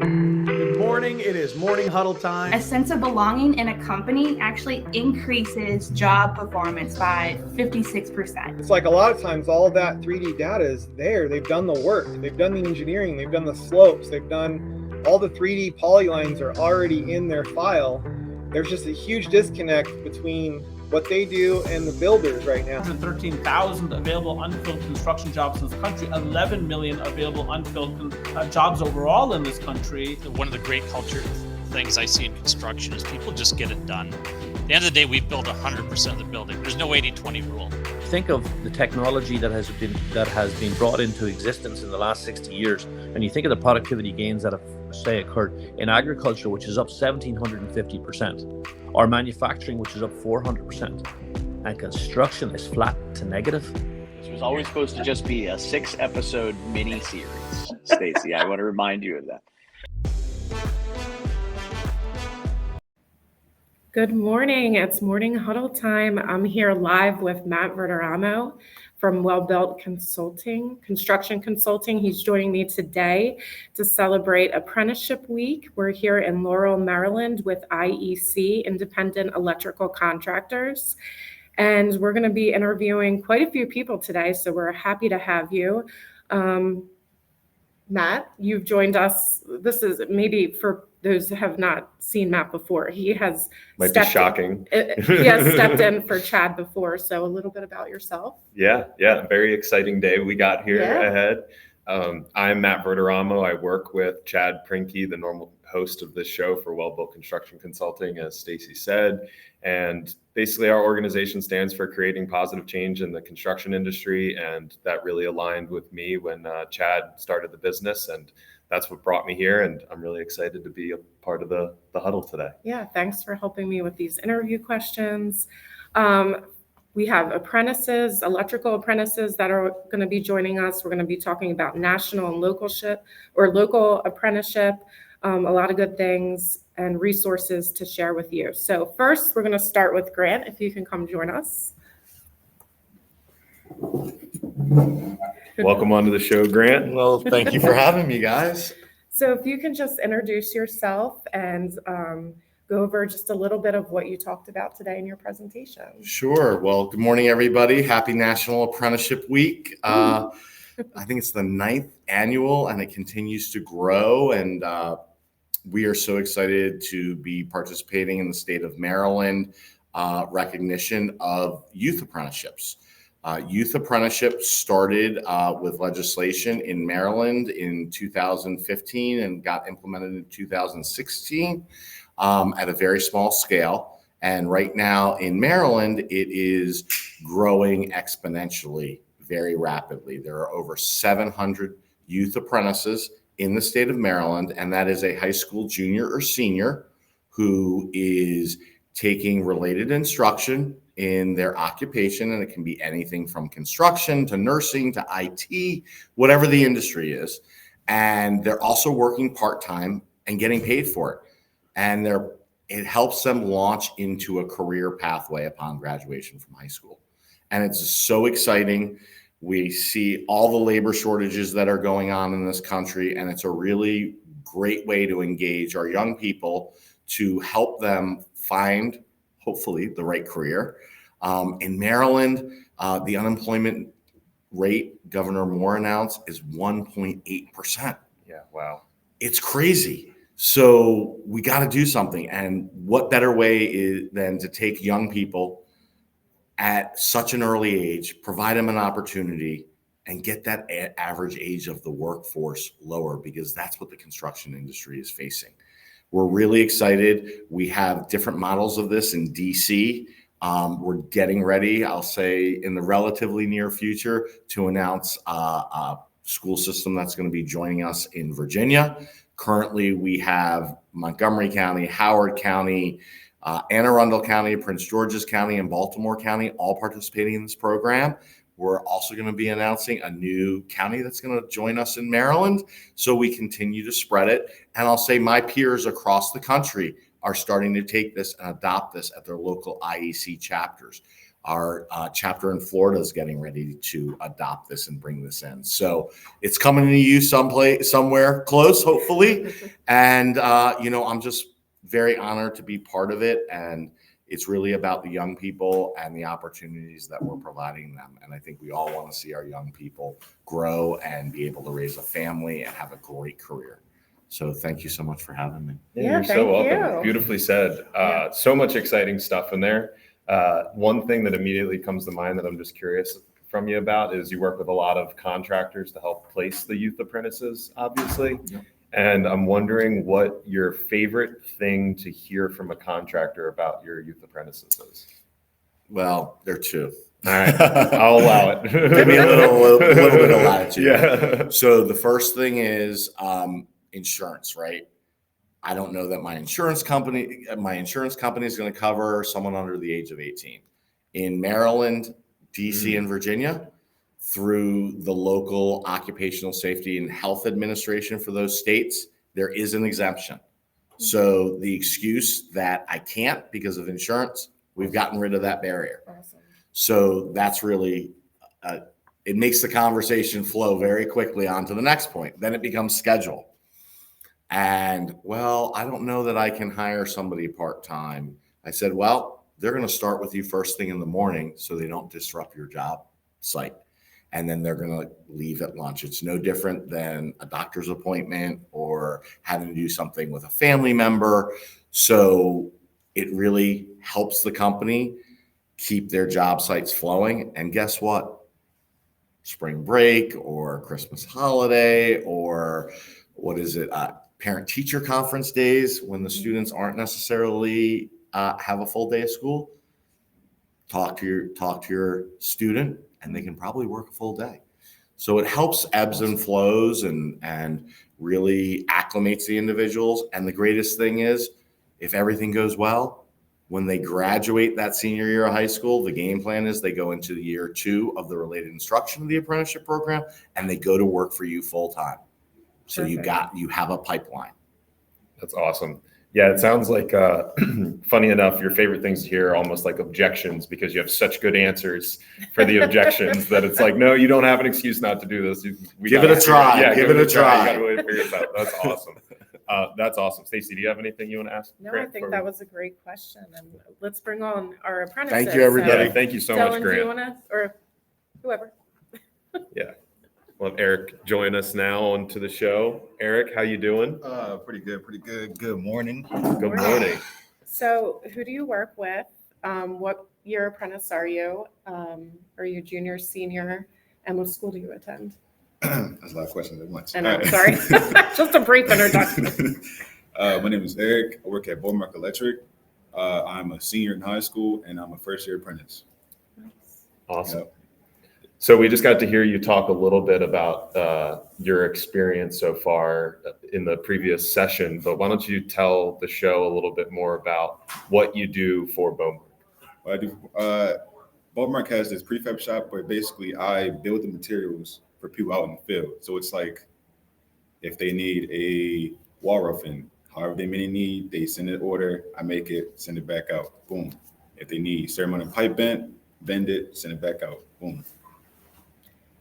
Good morning. It is morning huddle time. A sense of belonging in a company actually increases job performance by 56%. It's like a lot of times all of that 3D data is there. They've done the work. They've done the engineering. They've done the slopes. They've done all the 3D polylines are already in their file. There's just a huge disconnect between what they do and the builders right now. 113,000 available unfilled construction jobs in this country, 11 million available unfilled jobs overall in this country. One of the great culture things I see in construction is people just get it done. At the end of the day, we've built 100% of the building. There's no 80-20 rule. Think of the technology that has been brought into existence in the last 60 years, and you think of the productivity gains that have, say, occurred in agriculture, which is up 1,750%, or manufacturing, which is up 400%, and construction is flat to negative. This was always supposed to just be a 6-episode mini-series, Stacy. I want to remind you of that. Good morning. It's morning huddle time. I'm here live with Matt Verderamo from Well-Built Construction Consulting. He's joining me today to celebrate Apprenticeship Week. We're here in Laurel, Maryland with IECC, Independent Electrical Contractors. And we're going to be interviewing quite a few people today, so we're happy to have you. Matt, you've joined us. This is maybe for those who have not seen Matt before. He has Might be shocking. He has stepped in for Chad before. So a little bit about yourself. Yeah. Very exciting day we got here ahead. I'm Matt Verderamo. I work with Chad Prinke, the normal host of this show for Well-Built Construction Consulting, as Stacy said. And basically our organization stands for creating positive change in the construction industry. And that really aligned with me when Chad started the business. And that's what brought me here. And I'm really excited to be a part of the huddle today. Yeah, thanks for helping me with these interview questions. We have apprentices, electrical apprentices that are going to be joining us. We're going to be talking about national and local apprenticeship, a lot of good things and resources to share with you. So first, we're going to start with Grant, if you can come join us. Welcome onto the show, Grant. Well, thank you for having me, guys. So if you can just introduce yourself and go over just a little bit of what you talked about today in your presentation. Sure. Well, good morning, everybody. Happy National Apprenticeship Week. I think it's the 9th annual, and it continues to grow. And we are so excited to be participating in the state of Maryland recognition of youth apprenticeships. Youth apprenticeship started with legislation in Maryland in 2015 and got implemented in 2016 at a very small scale. And right now in Maryland, it is growing exponentially, very rapidly. There are over 700 youth apprentices in the state of Maryland, and that is a high school junior or senior who is taking related instruction in their occupation, and it can be anything from construction to nursing to IT, whatever the industry is. And they're also working part-time and getting paid for it. And it helps them launch into a career pathway upon graduation from high school. And it's so exciting. We see all the labor shortages that are going on in this country, and it's a really great way to engage our young people to help them find, hopefully, the right career. In Maryland, the unemployment rate, Governor Moore announced, is 1.8%. Yeah, wow. It's crazy. So we got to do something. And what better way than to take young people at such an early age, provide them an opportunity, and get that average age of the workforce lower, because that's what the construction industry is facing. We're really excited. We have different models of this in DC. We're getting ready, I'll say, in the relatively near future to announce a school system that's going to be joining us in Virginia. Currently, we have Montgomery County, Howard County, Anne Arundel County, Prince George's County, and Baltimore County all participating in this program. We're also going to be announcing a new county that's going to join us in Maryland, so we continue to spread it. And I'll say my peers across the country are starting to take this and adopt this at their local IEC chapters. Our chapter in Florida is getting ready to adopt this and bring this in. So it's coming to you somewhere close, hopefully. And, I'm just very honored to be part of it. And it's really about the young people and the opportunities that we're providing them. And I think we all want to see our young people grow and be able to raise a family and have a great career. So thank you so much for having me. Yeah, you're so welcome. Beautifully said. So much exciting stuff in there. One thing that immediately comes to mind that I'm just curious from you about is you work with a lot of contractors to help place the youth apprentices, obviously. Yep. And I'm wondering what your favorite thing to hear from a contractor about your youth apprentices is. Well, there are two. All right, I'll allow it. Give me a little bit of latitude. Yeah. So the first thing is insurance, right? I don't know that my insurance company is going to cover someone under the age of 18. In Maryland, DC, and Virginia, through the local occupational safety and health administration for those states, there is an exemption. So the excuse that I can't because of insurance, we've gotten rid of that barrier. Awesome. So that's really, it makes the conversation flow very quickly on to the next point. Then it becomes schedule. And, well, I don't know that I can hire somebody part-time. I said, well, they're going to start with you first thing in the morning so they don't disrupt your job site. And then they're going to leave at lunch. It's no different than a doctor's appointment or having to do something with a family member. So it really helps the company keep their job sites flowing. And guess what? Spring break or Christmas holiday or parent-teacher conference days when the students aren't necessarily have a full day of school. Talk to your student, and they can probably work a full day. So it helps ebbs and flows and really acclimates the individuals. And the greatest thing is, if everything goes well, when they graduate that senior year of high school, the game plan is they go into the year 2 of the related instruction of the apprenticeship program, and they go to work for you full time. So perfect. You have a pipeline. That's awesome. Yeah, it sounds like, funny enough, your favorite things to hear are almost like objections because you have such good ansers for the objections that it's like, no, you don't have an excuse not to do this. Give it a try. Yeah, give it a try. You got to really figure this out. That's awesome. That's awesome. Stacey, do you have anything you want to ask? No, I think that was a great question. And let's bring on our apprentices. Thank you, everybody. Yeah, thank you so much, Grant. Do you want to, or whoever? Yeah. We'll have Eric join us now onto the show. Eric, how you doing? Pretty good. Good morning. Good morning. So who do you work with? What year apprentice are you? Are you junior, senior? And what school do you attend? That's a lot of questions at once. And I'm sorry. Just a brief introduction. My name is Eric. I work at Beaumark Electric. I'm a senior in high school, and I'm a first-year apprentice. Nice. Awesome. Yep. So we just got to hear you talk a little bit about your experience so far in the previous session, but why don't you tell the show a little bit more about what you do for Beaumark? What I do, Beaumark has this prefab shop where basically I build the materials for people out in the field. So it's like if they need a wall roofing, however many need, they send an order, I make it, send it back out, boom. If they need ceramic pipe bend it, send it back out, boom.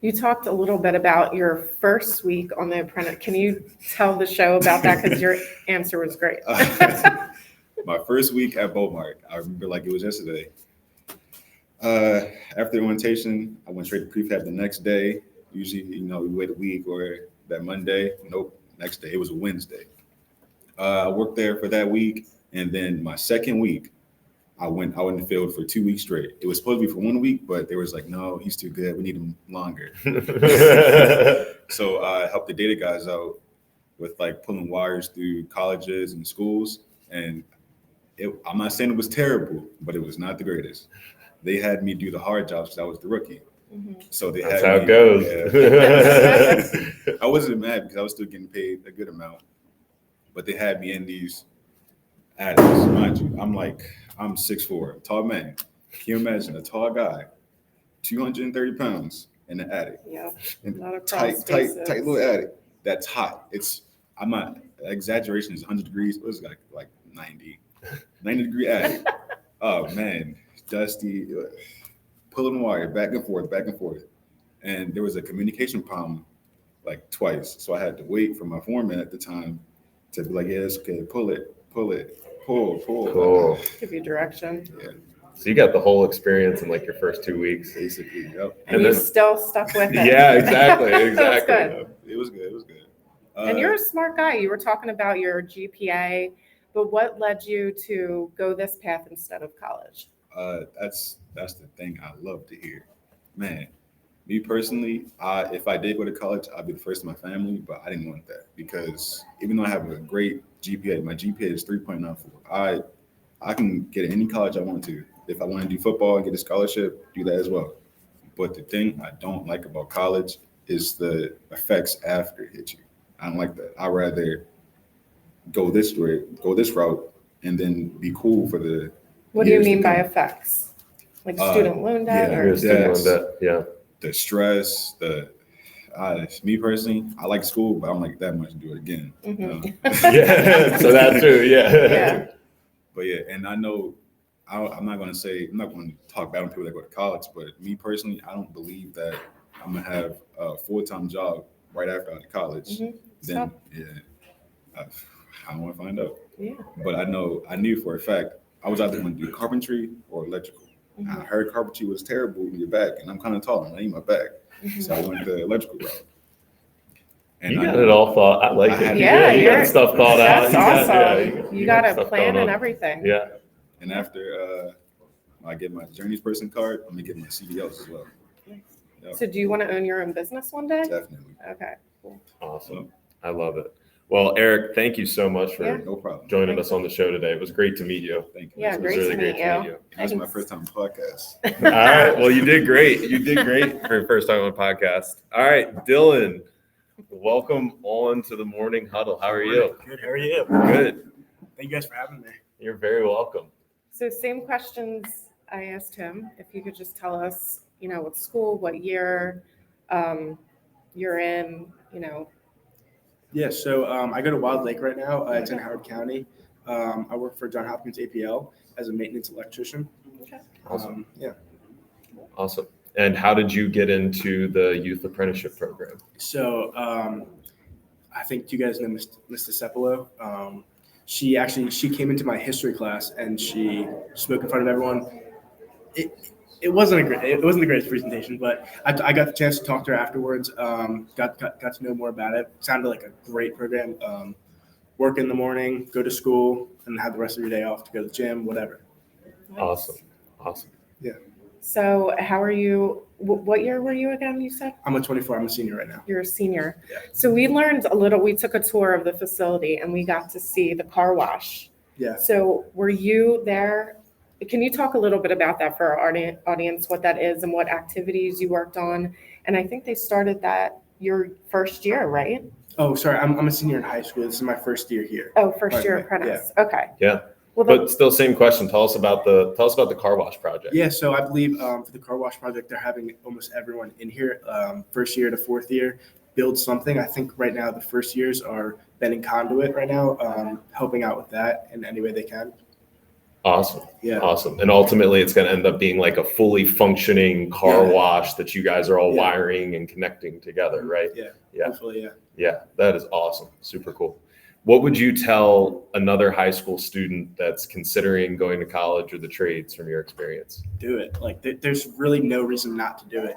You talked a little bit about your first week on the apprentice. Can you tell the show about that? Because your answer was great. My first week at Beaumark, I remember like it was yesterday. After the orientation, I went straight to prefab the next day. Usually, we wait a week or that Monday. Nope, next day, it was a Wednesday. I worked there for that week. And then my second week, I went out in the field for 2 weeks straight. It was supposed to be for 1 week, but they was like, no, he's too good. We need him longer. So I helped the data guys out with like pulling wires through colleges and schools. And I'm not saying it was terrible, but it was not the greatest. They had me do the hard jobs because I was the rookie. Mm-hmm. So that's how it goes. Yeah. I wasn't mad because I was still getting paid a good amount, but they had me in these attics, mind you. I'm 6'4", tall man. Can you imagine a tall guy, 230 pounds in the attic? Yeah, not a tight little attic. That's hot. I'm not, exaggeration is 100 degrees. It was like 90 degree attic. Oh man, dusty. pulling wire back and forth, back and forth. And there was a communication problem like twice. So I had to wait for my foreman at the time to be like, yeah, it's okay, pull it, pull. Cool. Give you direction. Yeah, So you got the whole experience in like your first 2 weeks. basically, yep. And you still stuck with it. Yeah, exactly, That's exactly. good. It was good. It was good. And you're a smart guy. You were talking about your GPA, but what led you to go this path instead of college? That's the thing I love to hear. Man, me personally, if I did go to college, I'd be the first in my family, but I didn't want that because even though I have a great GPA, my GPA is 3.94. I can get in any college I want to. If I want to do football and get a scholarship, do that as well. But the thing I don't like about college is the effects after it hit you. I don't like that. I'd rather go this way, go this route, and then be cool for the. What do you years to mean by come. Effects? Like student loan debt? yeah, Or Student loan debt, yeah. The stress, me personally, I like school, but I don't like that much to do it again. Mhm. Yeah, so that too, yeah. Yeah. But yeah, and I know I'm not going to talk bad on people that go to college, but me personally, I don't believe that I'm going to have a full-time job right after out of college. Mhm. Then, yeah, I don't want to find out. Yeah. But I knew for a fact I was either going to do carpentry or electrical. Mhm. I heard carpentry was terrible in your back, and I'm kind of tall and I need my back. Mhm. So I went the electrical route. And You I got know- it all thought. I like I it. had- Yeah, You got you're- stuff thought out. That's You awesome. You got a stuff plan going and on. everything. Yeah. And after I get my Journeys person card, I'm gonna get my CDLs as well. Yep. So do you want to own your own business one day? Definitely. Okay. Awesome. I love it. Well, Eric, thank you so much for Yeah. No problem. joining us on the show today. It was great to meet you. Thank you. Yeah, It was great really to great meet to meet you. you. This is my Thanks. first time podcast. All right. Well, you did great. You did great for your first time on podcast. All right, Dylan, welcome on to the Morning Huddle. How are you? Good. How are you? Good. Thank you guys for having me. You're very welcome. So same questions I asked him. If you could just tell us, what school, what year you're in, Yeah. So I go to Wild Lake right now. It's in Howard County. I work for John Hopkins APL as a maintenance electrician. Okay. Awesome. Yeah. Awesome. And how did you get into the youth apprenticeship program? So I think you guys know Miss Cepolo. She came into my history class and she spoke in front of everyone. It wasn't the greatest presentation, but I got the chance to talk to her afterwards. Got to know more about it. Sounded like a great program. Work in the morning, go to school, and have the rest of your day off to go to the gym, whatever. Awesome. Yeah. So how are you? What year were you again, you said? I'm a 24. I'm a senior right now. You're a senior. Yeah. So we learned a little, we took a tour of the facility and we got to see the car wash. Yeah. So were you there? Can you talk a little bit about that for our audience, what that is and what activities you worked on? And I think they started that your first year, right? Oh, sorry. I'm a senior in high school. This is my first year here. Oh, first year Right, apprentice. Okay. Yeah. Well, But still, same question. Tell us about the car wash project. Yeah, so I believe for the car wash project, they're having almost everyone in here, first year to fourth year, build something. I think right now the first years are bending conduit right now, helping out with that in any way they can. Awesome. Yeah. Awesome. And ultimately, it's going to end up being like a fully functioning car Yeah. wash that you guys are all Yeah. wiring and connecting together, right? Yeah. Yeah. Hopefully, yeah. Yeah, that is awesome. Super cool. What would you tell another high school student that's considering going to college or the trades from your experience? Do it. Like there's really no reason not to do it.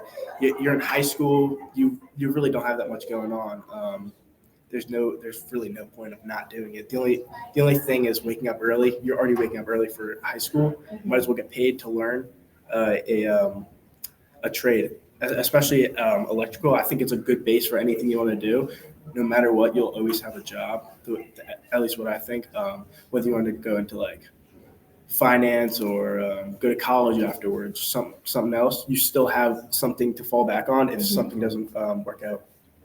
You're in high school. You really don't have that much going on. There's really no point of not doing it. The only thing is waking up early. You're already waking up early for high school. Might as well get paid to learn a trade, especially electrical. I think it's a good base for anything you want to do. No matter what, you'll always have a job. At least what I think. Whether you want to go into like finance or go to college afterwards, something else, you still have something to fall back on if something doesn't work out.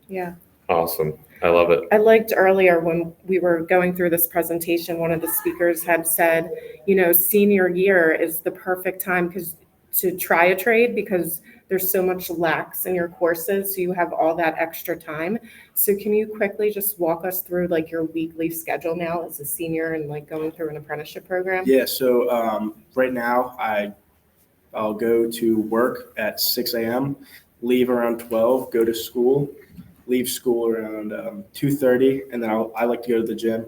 yeah. Awesome. I love it. I liked earlier when we were going through this presentation, one of the speakers had said, senior year is the perfect time to try a trade because there's so much lax in your courses. So you have all that extra time. So can you quickly just walk us through like your weekly schedule now as a senior and like going through an apprenticeship program? Yeah. So right now I'll go to work at 6 a.m., leave around 12, go to school, leave school around 2:30, and then I like to go to the gym.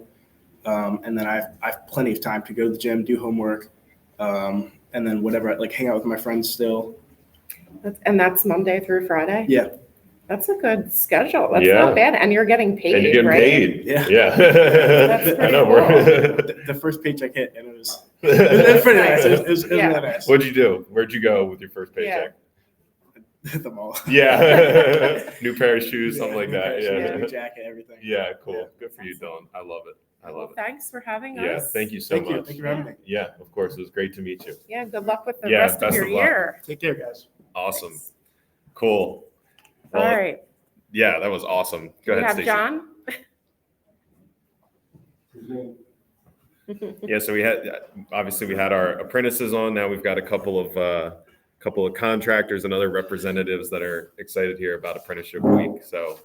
And then I have plenty of time to go to the gym, do homework, and then whatever, like hang out with my friends still. And that's Monday through Friday? Yeah. That's a good schedule. That's Yeah. not bad. And you're getting paid, And you're getting right? paid. Yeah. Yeah. That's I pretty know. cool. The first paycheck hit, and it was pretty nice. It was Yeah. really nice. What'd you do? Where'd you go with your first paycheck? Hit them all. Yeah. New pair of shoes, something like new that. pair of shoes, Yeah. new jacket, everything. Yeah, cool. Yeah. Good for you, Dylan. I love it. I love it. Thanks for having Yeah, us. thank you so Thank you. much. Thank you for having me. Yeah, of course. It was great to meet you. Yeah, good luck with the Yeah, rest of best your of luck. year. Take care, guys. Awesome. Cool. All Well, right. Yeah, that was awesome. Go We ahead, have Stacey. John. Yeah, so we had our apprentices on. Now we've got a couple of contractors and other representatives that are excited here about Apprenticeship Week. So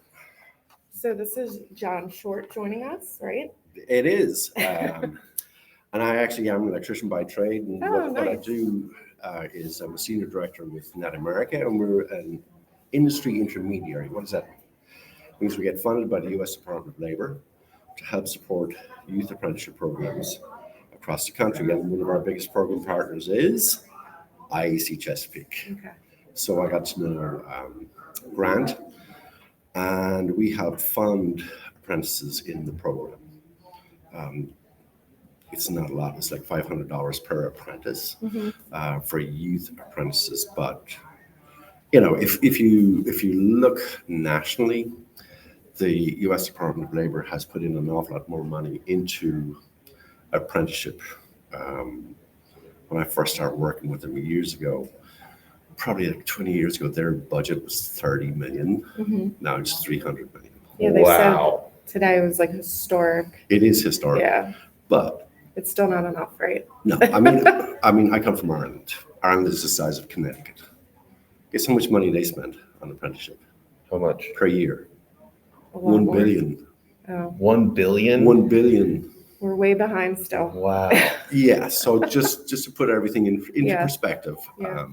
So this is John Short joining us, right? It is. And I actually am an electrician by trade. And Oh, what I nice. do is I'm a senior director with Net America, and we're an industry intermediary. What does that mean? It means we get funded by the U.S. Department of Labor to help support youth apprenticeship programs across the country. And one of our biggest program partners is IEC Chesapeake. Okay. So I got to know Grant, and we help fund apprentices in the program. It's not a lot. It's like $500 per apprentice for youth apprentices. But you know, if you look nationally, the U.S. Department of Labor has put in an awful lot more money into apprenticeship. When I first started working with them years ago, probably like 20 years ago, their budget was 30 million. Now it's 300 million. Yeah, they wow. said today was like historic. It is historic. Yeah. But It's still not enough, right? no, I mean, I come from Ireland. Ireland is the size of Connecticut. Guess how much money they spend on apprenticeship How much? per year? A lot 1 more. billion. Oh, 1 billion? 1 billion. we're way behind still. Wow. Yeah. So just to put everything into Yeah. perspective, Yeah.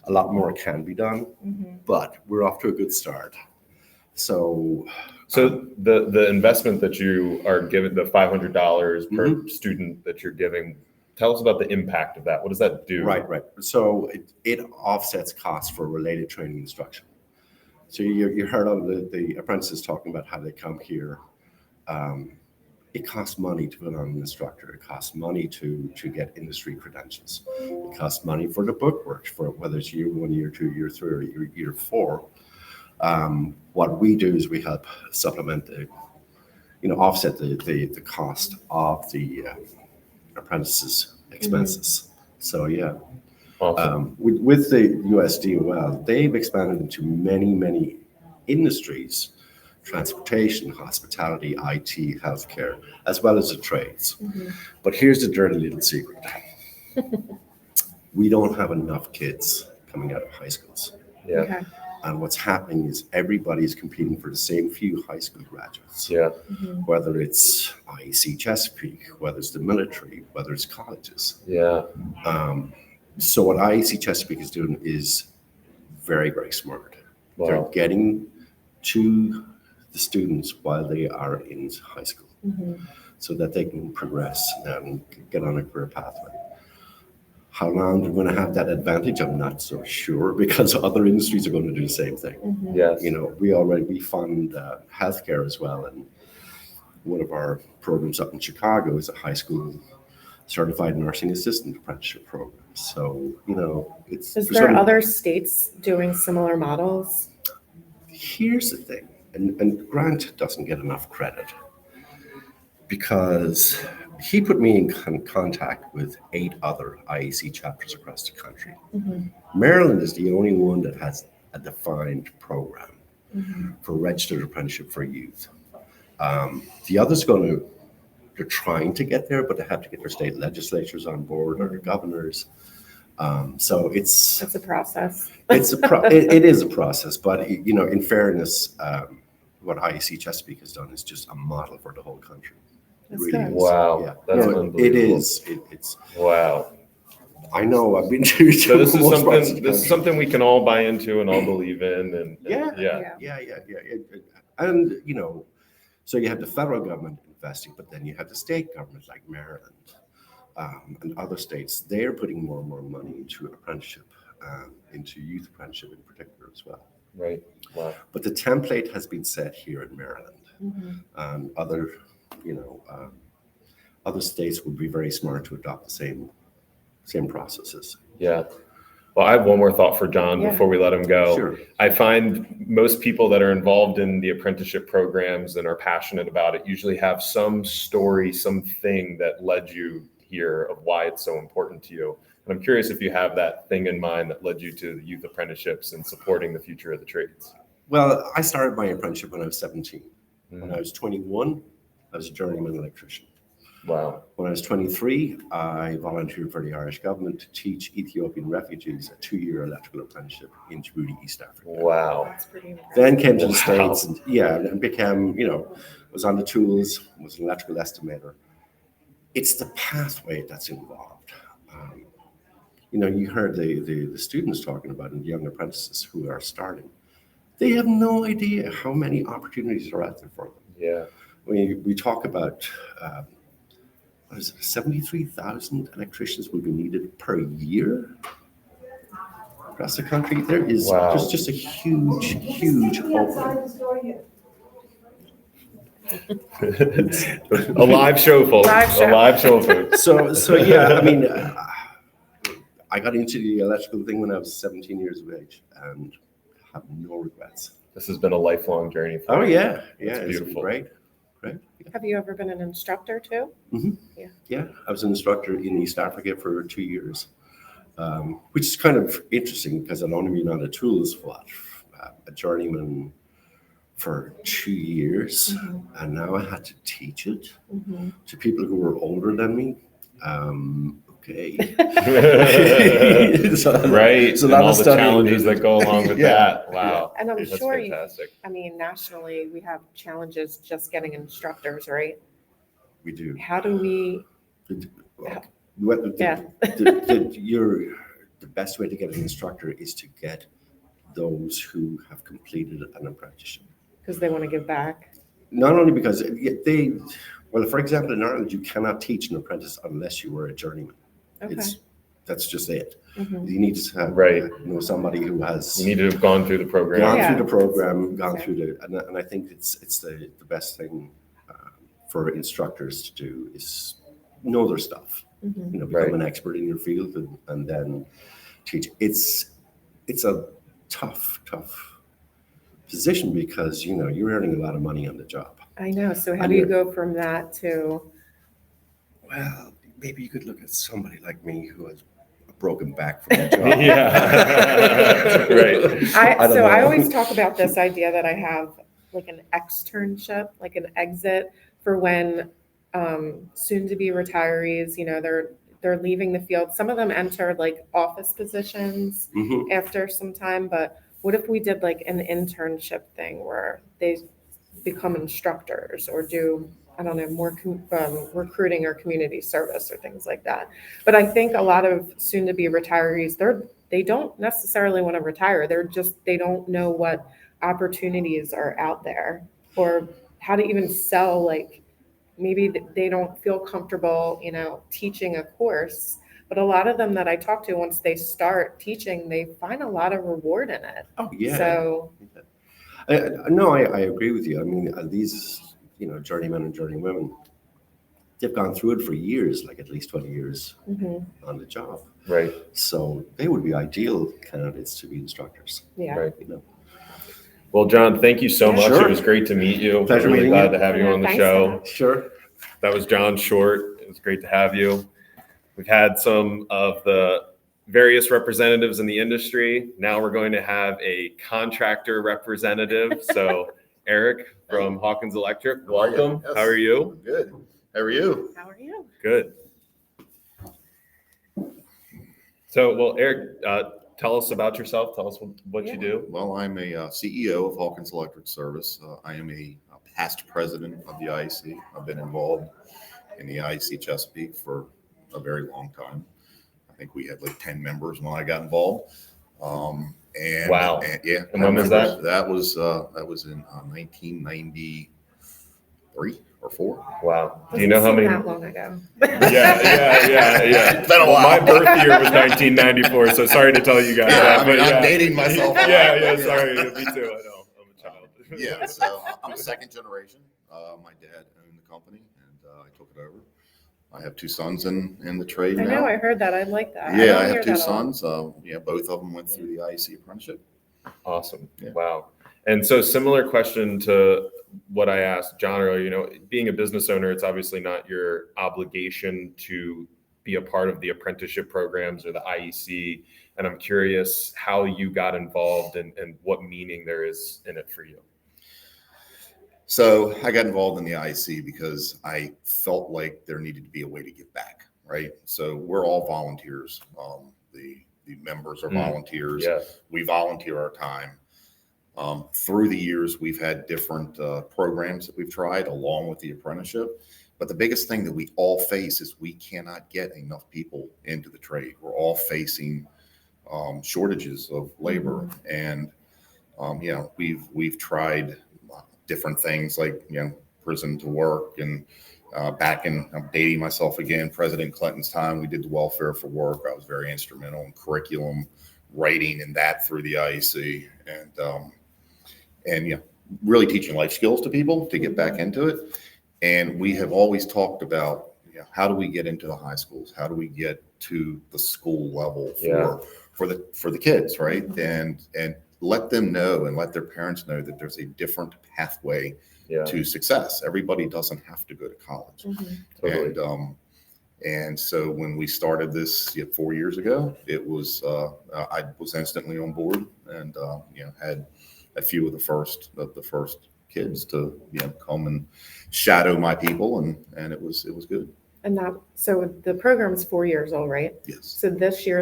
a lot more can be done, Mhm. but we're off to a good start. So So the investment that you are giving, the $500 per student that you're giving, tell us about the impact of that. What does that do? Right. So it offsets costs for related training instruction. So you heard of the apprentices talking about how they come here. It costs money to put on an instructor. It costs money to get industry credentials. It costs money for the bookwork, for whether it's year 1, year 2, year 3, or year 4. What we do is we help supplement offset the cost of the apprentices' expenses. So yeah. Awesome. With the USDOL, they've expanded into many industries: transportation, hospitality, IT, healthcare, as well as the trades. But here's the dirty little secret. We don't have enough kids coming out of high schools. Yeah. Okay. And what's happening is everybody's competing for the same few high school graduates. Yeah. Whether it's IEC Chesapeake, whether it's the military, whether it's colleges. Yeah. So what IEC Chesapeake is doing is very, very smart. Wow. They're getting to the students while they are in high school so that they can progress and get on a career pathway. How long they're going to have that advantage, I'm not so sure, because other industries are going to do the same thing. Yes. You know, we fund healthcare as well, and one of our programs up in Chicago is a high school certified nursing assistant apprenticeship program. So, you know, Is there other states doing similar models? Here's the thing, and Grant doesn't get enough credit because he put me in contact with 8 other IEC chapters across the country. Maryland is the only one that has a defined program for registered apprenticeship for youth. The others they're trying to get there, but they have to get their state legislatures on board or their governors. So it's a process. It is a process, but you know, in fairness, what IEC Chesapeake has done is just a model for the whole country. It That's really good. is. Wow. Yeah. That's No, unbelievable. it is. It's Wow. I know. I've been to. So this is something we can all buy into and all believe in, and yeah. And so you have the federal government investing, but then you have the state government like Maryland and other states. They're putting more and more money into apprenticeship, into youth apprenticeship in particular as well. Right. Wow. But the template has been set here in Maryland, and other states would be very smart to adopt the same processes. Yeah. Well, I have one more thought for John before we let him go. Sure. I find most people that are involved in the apprenticeship programs and are passionate about it usually have some story, something that led you here of why it's so important to you. And I'm curious if you have that thing in mind that led you to the youth apprenticeships and supporting the future of the trades. Well, I started my apprenticeship when I was 17. When I was 21, I was a journeyman electrician. Wow. When I was 23, I volunteered for the Irish government to teach Ethiopian refugees a 2-year electrical apprenticeship in Djibouti, East Africa. Wow. That's pretty impressive. Then came to the States and became, was on the tools, was an electrical estimator. It's the pathway that's involved. You heard the students talking about and the young apprentices who are starting. They have no idea how many opportunities are out there for them. Yeah. We talk about 73,000 electricians will be needed per year across the country. There's just a huge opening. A live show, folks. A live show, folks. So yeah, I mean, I got into the electrical thing when I was 17 years of age and have no regrets. This has been a lifelong journey for you. Yeah, it's beautiful. Right. Have you ever been an instructor too? Mm-hmm. Yeah, I was an instructor in East Africa for 2 years, which is kind of interesting because I'd only been on the tools for a journeyman for 2 years, and now I had to teach it to people who were older than me. Okay. So and all the challenges that go along with that. Wow. And I'm that's sure fantastic. nationally we have challenges just getting instructors, right? We do. How do we? The best way to get an instructor is to get those who have completed an apprenticeship. Because they want to give back. Not only because for example, in Ireland, you cannot teach an apprentice unless you were a journeyman. Okay. That's just it. You need to have somebody who has. You need to have gone through the program. Gone through and I think it's the best thing for instructors to do is know their stuff. Become an expert in your field and then teach. It's a tough position because you're earning a lot of money on the job. I know. So how do you go from that to? Well, maybe you could look at somebody like me who has a broken back from the job. Right. I always talk about this idea that I have like an externship, like an exit for when soon-to-be retirees, they're leaving the field. Some of them enter like office positions after some time, but what if we did like an internship thing where they become instructors or do, I don't know, more recruiting or community service or things like that. But I think a lot of soon-to-be retirees, they don't necessarily want to retire. They don't know what opportunities are out there or how to even sell. Like maybe they don't feel comfortable, teaching a course. But a lot of them that I talk to, once they start teaching, they find a lot of reward in it. Oh yeah. So. No, I agree with you. I mean, these, journeymen and journeywomen, they've gone through it for years, like at least 20 years on the job. Right. So they would be ideal candidates to be instructors. Yeah. Right. Well, John, thank you so much. Sure. It was great to meet you. Pleasure I'm really meeting glad you. to have you on the Thanks show. so much. Sure. That was John Short. It was great to have you. We've had some of the various representatives in the industry. Now we're going to have a contractor representative. So Eric from Hawkins Electric, welcome. Yes. How are you? Good. How are you? How are you? Good. So, well, Eric, tell us about yourself. Tell us what you do. Well, I'm a CEO of Hawkins Electric Service. I am a past president of the IEC. I've been involved in the IEC Chesapeake for a very long time. think we had like 10 members when I got involved. And wow. Yeah. And when was that? That was in 1993 or 4. Wow. Do you know how many? That long ago. Yeah. It's been a while. My birth year was 1994, so sorry to tell you guys that. But I'm dating myself. Yeah. Sorry, me too. I know. I'm a child. Yeah. So I'm a second generation. My dad owned the company, and I took it over. I have 2 sons in the trade now. I know, I heard that. I like that. Yeah, I have 2 sons. Both of them went through the IEC apprenticeship. Awesome. Yeah. Wow. And so similar question to what I asked John earlier, being a business owner, it's obviously not your obligation to be a part of the apprenticeship programs or the IEC. And I'm curious how you got involved and what meaning there is in it for you. So I got involved in the IEC because I felt like there needed to be a way to give back, right? So we're all volunteers. The members are volunteers. Yeah. We volunteer our time. Through the years, we've had different programs that we've tried along with the apprenticeship. But the biggest thing that we all face is we cannot get enough people into the trade. We're all facing shortages of labor. And, we've tried different things like, prison to work. And back in, I'm dating myself again, President Clinton's time, we did the welfare for work. I was very instrumental in curriculum writing and that through the IEC. And really teaching life skills to people to get back into it. And we have always talked about, how do we get into the high schools? How do we get to the school level for the kids, right? And let them know and let their parents know that there's a different pathway to success. Everybody doesn't have to go to college. Totally. And so when we started this 4 years ago, it was I was instantly on board and had a few of the first kids to come and shadow my people, and it was good. And so the program is 4 years old, right? Yes. So this year,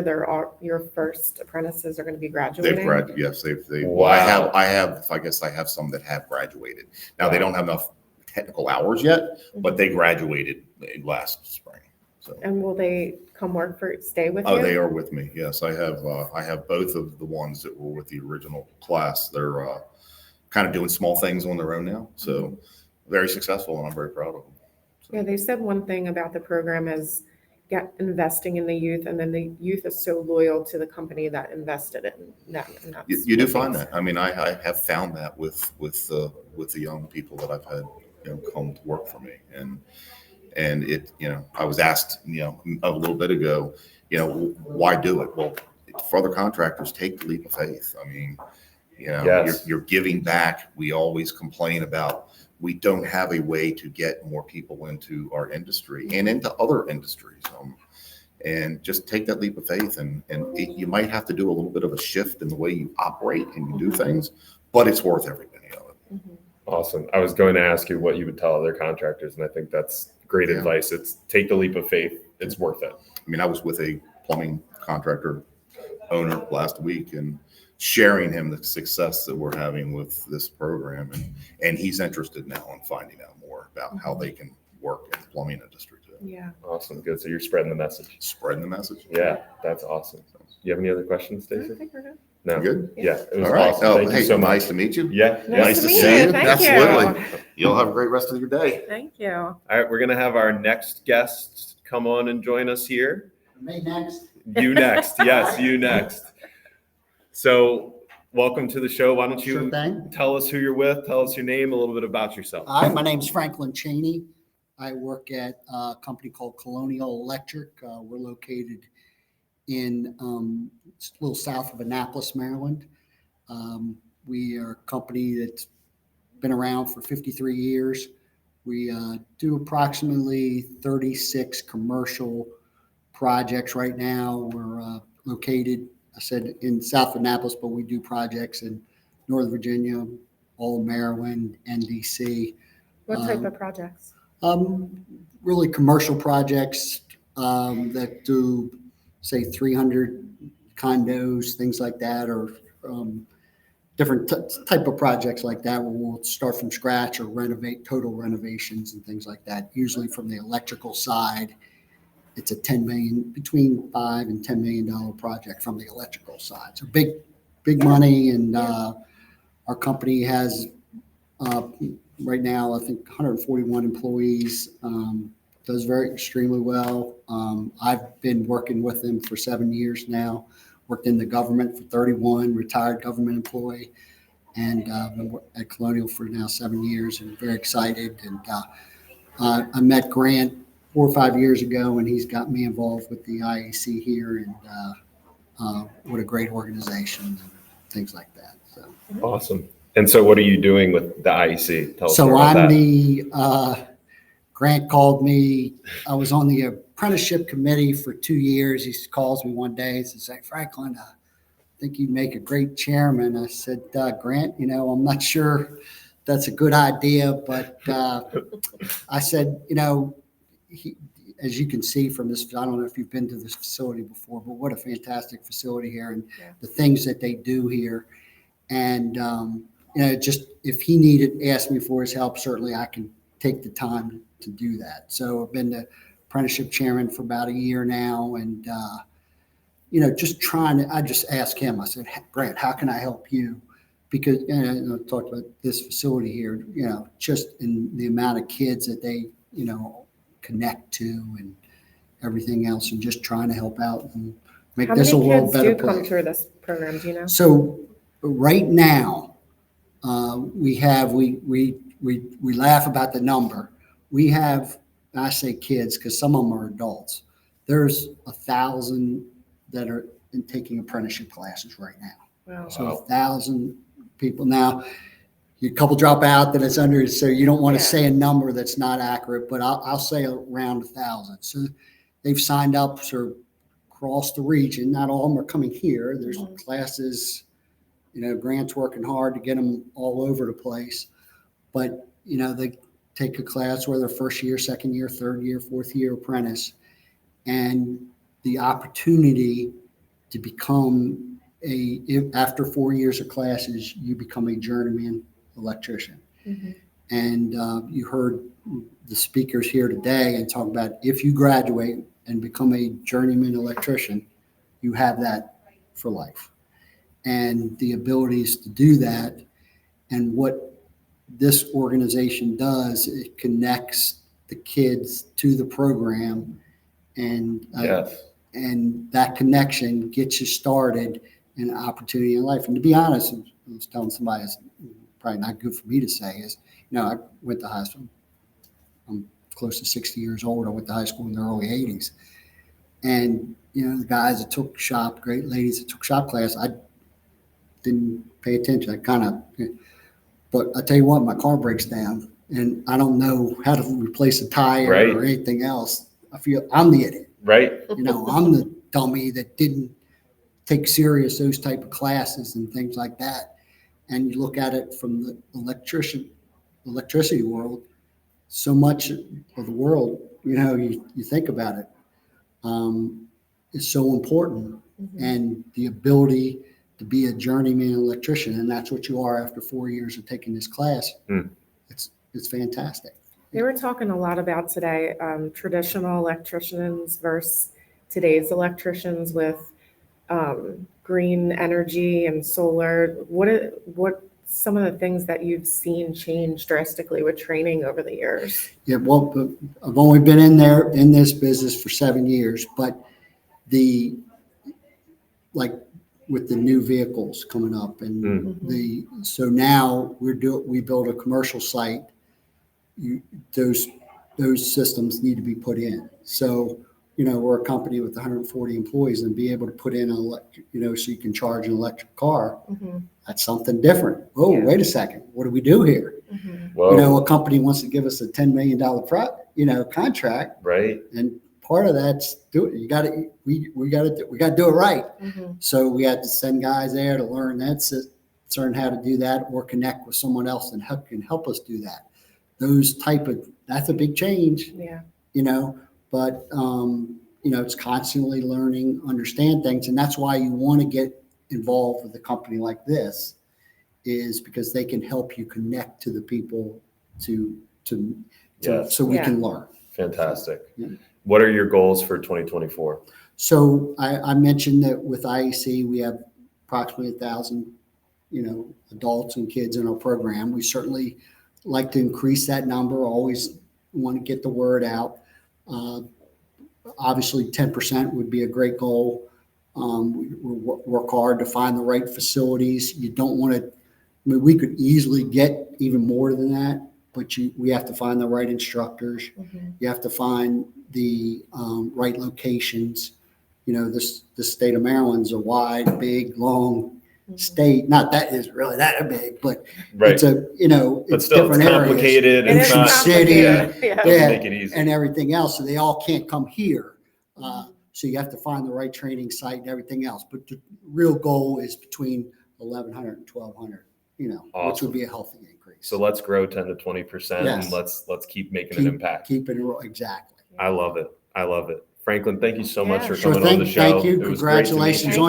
your first apprentices are going to be graduating. They've graduated. Yes, they've. Wow. I guess I have some that have graduated. Now they don't have enough technical hours yet, but they graduated last spring. So. And will they stay with you? Oh, they are with me. Yes, I have both of the ones that were with the original class. They're kind of doing small things on their own now. So very successful, and I'm very proud of them. So. Yeah, they said one thing about the program is investing in the youth, and then the youth is so loyal to the company that invested in them. And you do find that. I mean, I have found that with the young people that I've had come to work for me, and it, I was asked, a little bit ago, why do it? Well, for other contractors, take the leap of faith. I mean, Yes. you're giving back. We always complain about we don't have a way to get more people into our industry and into other industries. And just take that leap of faith, and you might have to do a little bit of a shift in the way you operate and you do things, but it's worth every penny of it. Awesome. I was going to ask you what you would tell other contractors, and I think that's great advice. It's take the leap of faith. It's worth it. I mean, I was with a plumbing contractor owner last week and sharing him the success that we're having with this program. And he's interested now in finding out more about how they can work in the plumbing industry too. Yeah. Awesome. Good. So you're spreading the message. Spreading the message. Yeah, that's awesome. Do you have any other questions, Stacey? I think we're good. No. Good? Yeah. It was All right. awesome. Thank you so much. Nice to meet you. Yeah. Nice to meet see you. you. Thank you. Absolutely. You'll have a great rest of your day. Thank you. All right. We're going to have our next guest come on and join us here. Me next. You next. Yes, you next. So welcome to the show. Why don't you tell us who you're with, tell us your name, a little bit about yourself. Hi, my name's Franklin Cheney. I work at a company called Colonial Electric. We're located in a little south of Annapolis, Maryland. We are a company that's been around for 53 years. We do approximately 36 commercial projects right now. We're located, I said, in South Annapolis, but we do projects in Northern Virginia, all of Maryland, and DC. What type of projects? Really commercial projects that do, say, 300 condos, things like that, or different type of projects like that where we'll start from scratch or renovate, total renovations and things like that, usually from the electrical side it's a between $5 and $10 million project from the electrical side. So big money, and our company has right now, I think 141 employees. Does extremely well. I've been working with them for 7 years now. Worked in the government for 31, retired government employee, and been at Colonial for now 7 years, and very excited. And I met Grant 4 or 5 years ago, and he's got me involved with the IEC here, and what a great organization and things like that. So awesome. And so what are you doing with the IEC? Tell us more about I'm that. the Grant called me. I was on the apprenticeship committee for 2 years. He calls me one day and says, "Hey, Franklin, I think you'd make a great chairman." I said, "Grant, I'm not sure that's a good idea, but I said, as you can see from this, I don't know if you've been to this facility before, but what a fantastic facility here, and the things that they do here. And, just if he asked me for his help, certainly I can take the time to do that." So I've been the apprenticeship chairman for about a year now, and, I just asked him, I said, "Grant, how can I help you?" Because, I talked about this facility here, just in the amount of kids that they, connect to and everything else, and just trying to help out and make this a world better place. How many kids do come through this program, do you know? So right now, we laugh about the number. We have, I say kids because some of them are adults. There's 1,000 that are taking apprenticeship classes right now. Wow. So 1,000 people. Now, a couple drop out that it's under, so you don't want to say a number that's not accurate, but I'll say around 1,000. So they've signed up across the region. Not all of them are coming here. There's classes, Grant's working hard to get them all over the place. But, they take a class where they're first year, second year, third year, fourth year apprentice. And the opportunity to become after 4 years of classes, you become a journeyman electrician. Mm-hmm. And you heard the speakers here today and talk about if you graduate and become a journeyman electrician, you have that for life. And the abilities to do that, and what this organization does, it connects the kids to the program, and and that connection gets you started in an opportunity in life. And to be honest, I was telling somebody, it's probably not good for me to say, is, I went to high school. I'm close to 60 years old. I went to high school in the early 80s. And, the guys that took shop, great ladies that took shop class, I didn't pay attention. But I tell you what, my car breaks down and I don't know how to replace a tire or anything else. I feel I'm the idiot. Right. I'm the dummy that didn't take serious those type of classes and things like that. And you look at it from the electricity world, so much of the world, you think about it, is so important. Mm-hmm. And the ability to be a journeyman electrician, and that's what you are after 4 years of taking this class. It's fantastic. They were talking a lot about today, traditional electricians versus today's electricians with green energy and solar. What some of the things that you've seen change drastically with training over the years? Yeah, well, I've only been in this business for 7 years, but with the new vehicles coming up, and so now we build a commercial site. Those systems need to be put in. So, we're a company with 140 employees, and be able to put in so you can charge an electric car. Mm-hmm. That's something different. Oh, yeah. Wait a second. What do we do here? Mm-hmm. A company wants to give us a $10 million contract. Right. And part of that's we got to do it right. Mm-hmm. So we had to send guys there to learn learn how to do that, or connect with someone else and can help us do that. That's a big change. Yeah. But it's constantly learning, understand things, and that's why you want to get involved with a company like this, is because they can help you connect to the people so we can learn. Fantastic. Yeah. What are your goals for 2024? So I mentioned that with IEC, we have approximately 1,000, adults and kids in our program. We certainly like to increase that number, always want to get the word out. Obviously, 10% would be a great goal. We work hard to find the right facilities. You don't want to, we could easily get even more than that, but we have to find the right instructors. Mm-hmm. You have to find the right locations. The state of Maryland's a wide, big, long state. Not that is really that big, but it's a, it's still, different it's complicated. areas. It's not City, doesn't make it easy. and everything else. So they all can't come here. So you have to find the right training site and everything else. But the real goal is between 1,100 and 1,200, Awesome. which would be a healthy increase. So let's grow 10 to 20%, Yes. and let's keep making an impact. Keep it exactly. I love it. Franklin, thank you so much for Sure, coming on the show. Thank you. It was great to meet Congratulations you.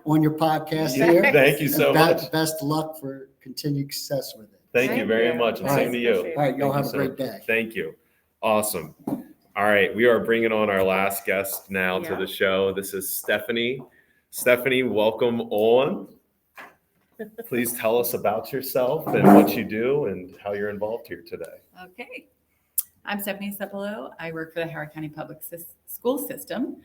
on your podcast Yeah, here. thank you so much. Best of luck for continued success with it. Thank you very much, and All same right. to you. All right, y'all Thank have you a so great day. Thank you. Awesome. All right, we are bringing on our last guest now to the show. This is Stephanie. Stephanie, welcome on. Please tell us about yourself and what you do and how you're involved here today. Okay. I'm Stephanie Cepolo. I work for the Howard County Public School System.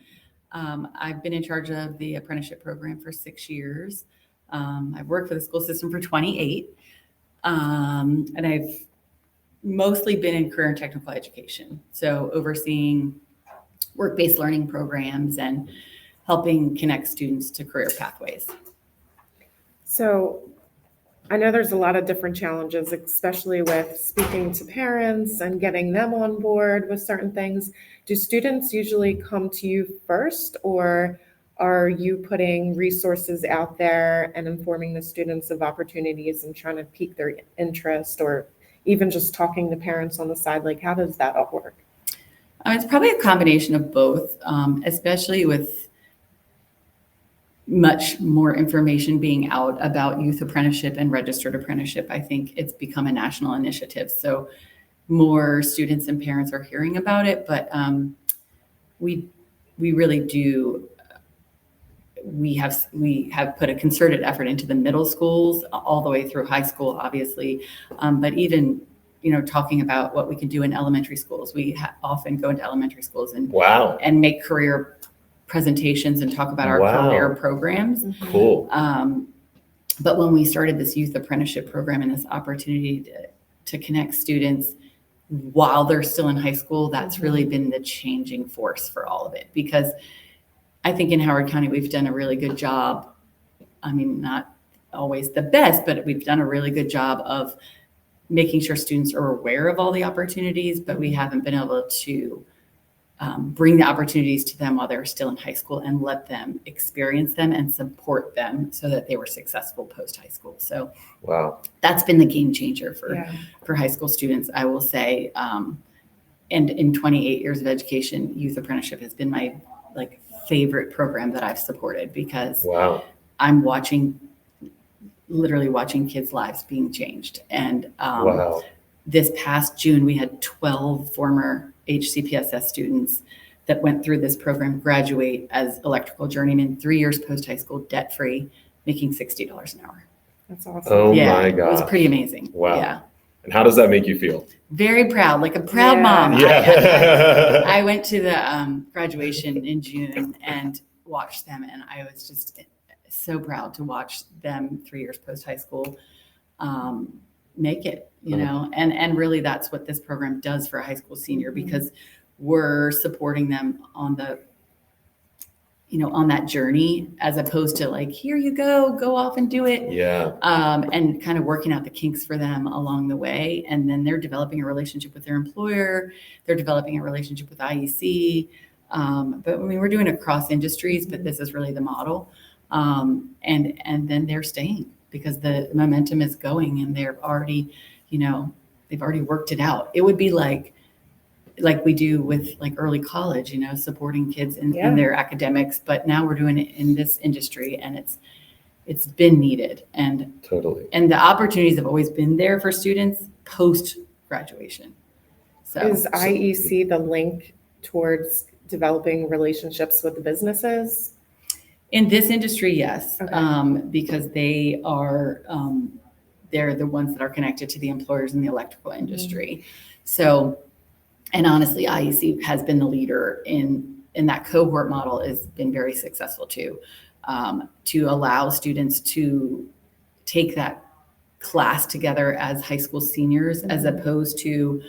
I've been in charge of the apprenticeship program for 6 years. I've worked for the school system for 28. And I've mostly been in career and technical education. So overseeing work-based learning programs and helping connect students to career pathways. So I know there's a lot of different challenges, especially with speaking to parents and getting them on board with certain things. Do students usually come to you first, or are you putting resources out there and informing the students of opportunities and trying to pique their interest, or even just talking to parents on the side? Like, how does that all work? It's probably a combination of both, especially with much more information being out about youth apprenticeship and registered apprenticeship. I think it's become a national initiative. So more students and parents are hearing about it, but we really do. We have put a concerted effort into the middle schools all the way through high school, obviously, but even talking about what we can do in elementary schools. We often go into elementary schools and make career presentations and talk about our career programs. Cool. But when we started this youth apprenticeship program and this opportunity to connect students while they're still in high school, that's really been the changing force for all of it. Because I think in Howard County, we've done a really good job. I mean, not always the best, but we've done a really good job of making sure students are aware of all the opportunities, but we haven't been able to bring the opportunities to them while they're still in high school and let them experience them and support them so that they were successful post-high school. So that's been the game changer for high school students, I will say. And in 28 years of education, youth apprenticeship has been my favorite program that I've supported, because I'm literally watching kids' lives being changed. And this past June, we had 12 former HCPSS students that went through this program graduate as electrical journeymen, 3 years post-high school, debt-free, making $60 an hour. That's awesome. Oh my God. It was pretty amazing. Wow. Yeah. And how does that make you feel? Very proud, like a proud mom. Yeah. I went to the graduation in June and watched them, and I was just so proud to watch them 3 years post-high school make it, and really that's what this program does for a high school senior, because we're supporting them on on that journey, as opposed to here you go off and do it. Yeah. And kind of working out the kinks for them along the way. And then they're developing a relationship with their employer. They're developing a relationship with IEC. But I mean, we're doing it across industries, but this is really the model. And then they're staying because the momentum is going, and they're already, they've already worked it out. It would be like we do with early college, supporting kids in their academics, but now we're doing it in this industry, and it's been needed. And and the opportunities have always been there for students post graduation. So is IEC the link towards developing relationships with the businesses? In this industry, yes, Okay. because they are, they're the ones that are connected to the employers in the electrical industry. So, and honestly, IEC has been the leader in that cohort model has been very successful too, to allow students to take that class together as high school seniors, as opposed to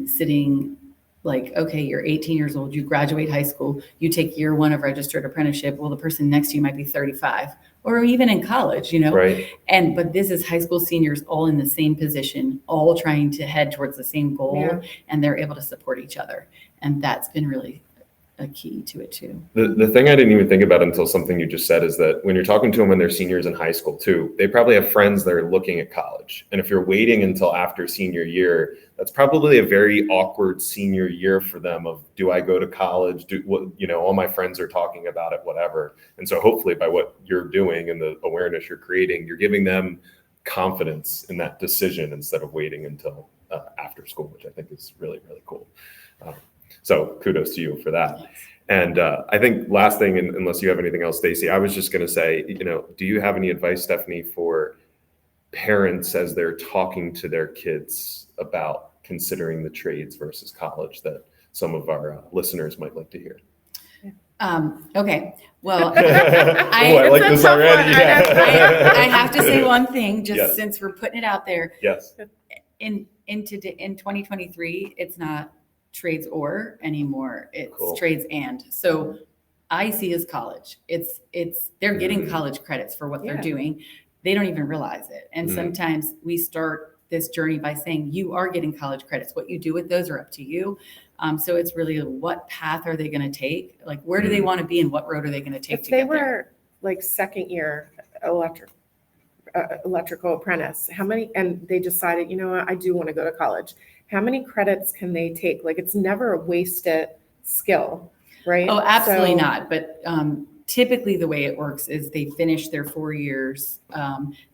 sitting like, okay, you're 18 years old, you graduate high school, you take year one of registered apprenticeship. Well, the person next to you might be 35 or even in college, Right. but this is high school seniors all in the same position, all trying to head towards the same goal, and they're able to support each other. And that's been really a key to it too. The thing I didn't even think about until something you just said is that when you're talking to them when they're seniors in high school too, they probably have friends that are looking at college. And if you're waiting until after senior year, that's probably a very awkward senior year for them of, do I go to college? All my friends are talking about it, whatever. And so hopefully by what you're doing and the awareness you're creating, you're giving them confidence in that decision instead of waiting until after school, which I think is really, really cool. So kudos to you for that. And I think last thing, unless you have anything else, Stacy, I was just going to say, do you have any advice, Stephanie, for parents as they're talking to their kids about considering the trades versus college that some of our listeners might like to hear? Okay. Well, I like this already. I have to say one thing, just since we're putting it out there. Yes. In 2023, it's not trades or anymore. It's Cool. trades and. So IEC is college. They're getting college credits for what they're doing. They don't even realize it. And sometimes we start this journey by saying you are getting college credits. What you do with those are up to you. So it's really what path are they going to take? Like, where do they want to be and what road are they going to take? If they were like second year electrical apprentice, how many, and they decided, what, I do want to go to college. How many credits can they take? Like, it's never a wasted skill, right? Oh, absolutely not. But typically the way it works is they finish their 4 years.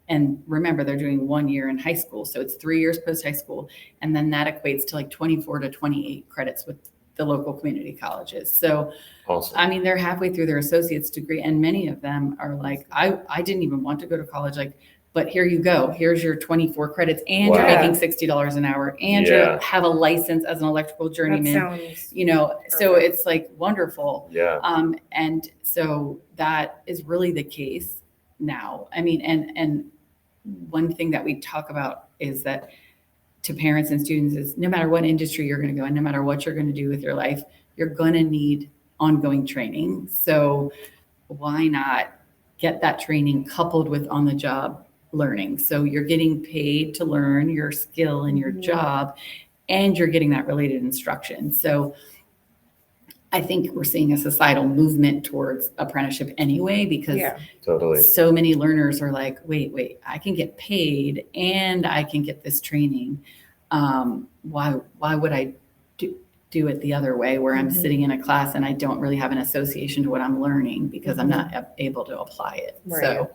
And remember, they're doing 1 year in high school. So it's 3 years post high school. And then that equates to like 24 to 28 credits with the local community colleges. So, awesome. I mean, they're halfway through their associate's degree. And many of them are like, I didn't even want to go to college. Like, but here you go. Here's your 24 credits and you're making $60 an hour and you have a license as an electrical journeyman, so it's like wonderful. Yeah. And so that is really the case now. I mean, and one thing that we talk about is that to parents and students is no matter what industry you're going to go in, no matter what you're going to do with your life, you're going to need ongoing training. So why not get that training coupled with on the job learning? So you're getting paid to learn your skill and your job, and you're getting that related instruction. So I think we're seeing a societal movement towards apprenticeship anyway, because totally. So many learners are like, wait, I can get paid and I can get this training. Why would I do it the other way where I'm sitting in a class and I don't really have an association to what I'm learning because I'm not able to apply it. Right. So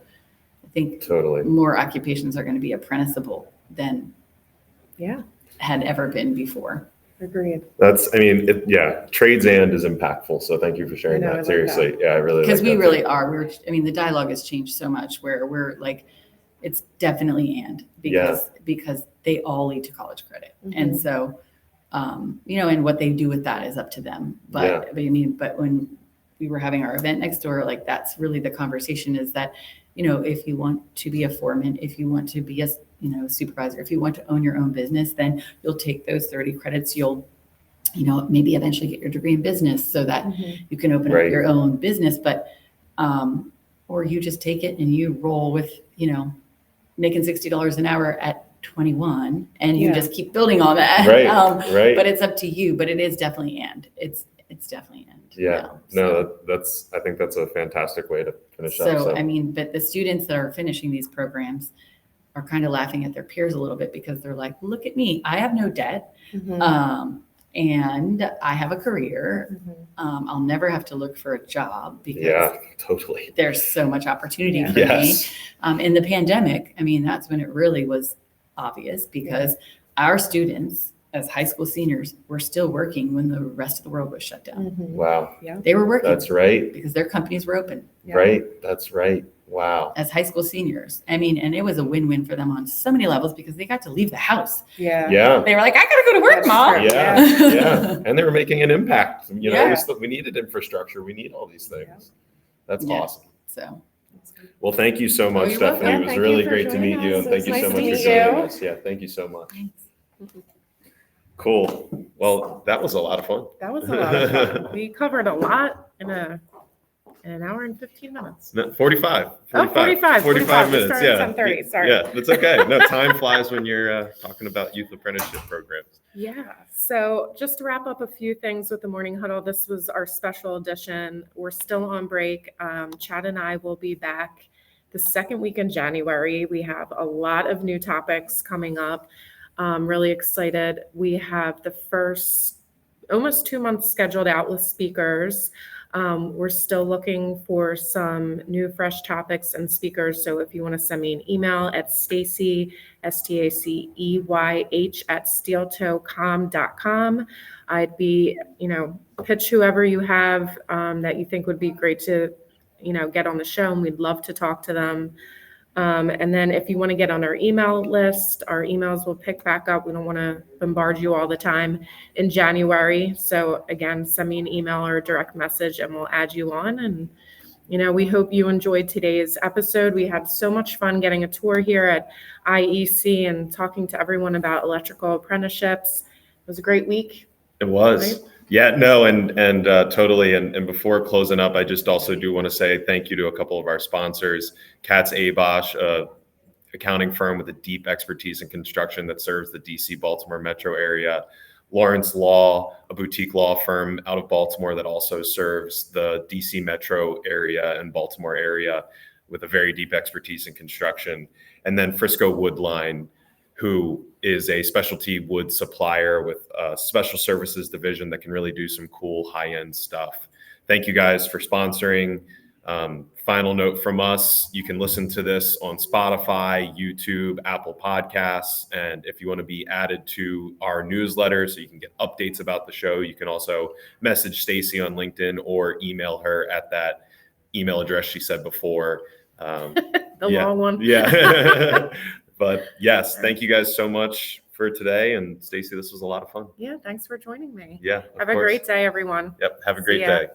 I think more occupations are going to be apprenticeable than had ever been before. Agreed. Trades and is impactful. So thank you for sharing that. Seriously. Yeah, I really because like we that really too. are. The dialogue has changed so much where we're like, it's definitely and because they all lead to college credit. And so, and what they do with that is up to them. But when we were having our event next door, like that's really the conversation is that, if you want to be a foreman, if you want to be a supervisor, if you want to own your own business, then you'll take those 30 credits. You'll, maybe eventually get your degree in business so that you can open up your own business. But, or you just take it and you roll with, making $60 an hour at 21 and you just keep building on that. Right. But it's up to you, but it is definitely and it's definitely and. I think that's a fantastic way to finish up. So, but the students that are finishing these programs are kind of laughing at their peers a little bit because they're like, look at me, I have no debt. And I have a career. I'll never have to look for a job because totally. There's so much opportunity for me. In the pandemic, that's when it really was obvious because our students as high school seniors were still working when the rest of the world was shut down. Wow. Yeah. They were working. That's right. Because their companies were open. Yeah. Right. That's right. Wow. As high school seniors. I mean, and it was a win-win for them on so many levels because they got to leave the house. Yeah. Yeah. They were like, I gotta go to work, That's Mom. true. Yeah. And they were making an impact. You know, Yeah. we needed infrastructure. We need all these things. Yeah. That's Yeah. awesome. So Well, thank you so much, you're Stephanie. welcome. It was Thank really you for great to meet joining you. us. And It thank was you so nice much to for meet joining you. us. Yeah. Thank you so much. Cool. Well, that was a lot of fun. That was a lot of fun. We covered a lot in an hour and 15 minutes. No, 45. Oh, 45 minutes. We started at Yeah. 10:30. Sorry. Yeah, that's okay. No, time flies when you're talking about youth apprenticeship programs. Yeah. So just to wrap up a few things with the Morning Huddle, this was our special edition. We're still on break. Chad and I will be back the second week in January. We have a lot of new topics coming up. Really excited. We have the first almost 2 months scheduled out with speakers. We're still looking for some new, fresh topics and speakers. So if you want to send me an email at Stacey, STACEYH @steeltoecom.com, I'd be, pitch whoever you have that you think would be great to, get on the show, and we'd love to talk to them. And then if you want to get on our email list, our emails will pick back up. We don't want to bombard you all the time in January. So again, send me an email or a direct message and we'll add you on. And, we hope you enjoyed today's episode. We had so much fun getting a tour here at IEC and talking to everyone about electrical apprenticeships. It was a great week. It was. Right? Yeah, no, and totally. And before closing up, I just also do want to say thank you to a couple of our sponsors, Katz Abosch, accounting firm with a deep expertise in construction that serves the DC Baltimore metro area, Lawrence Law, a boutique law firm out of Baltimore that also serves the DC metro area and Baltimore area with a very deep expertise in construction, and then Frisco Woodline, who is a specialty wood supplier with a special services division that can really do some cool high-end stuff. Thank you guys for sponsoring. Final note from us, you can listen to this on Spotify, YouTube, Apple Podcasts. And if you want to be added to our newsletter so you can get updates about the show, you can also message Stacey on LinkedIn or email her at that email address she said before. Long one. Yeah. But yes, thank you guys so much for today. And Stacey, this was a lot of fun. Yeah. Thanks for joining me. Yeah. Have a great day, everyone. Yep. Have a great See ya. day.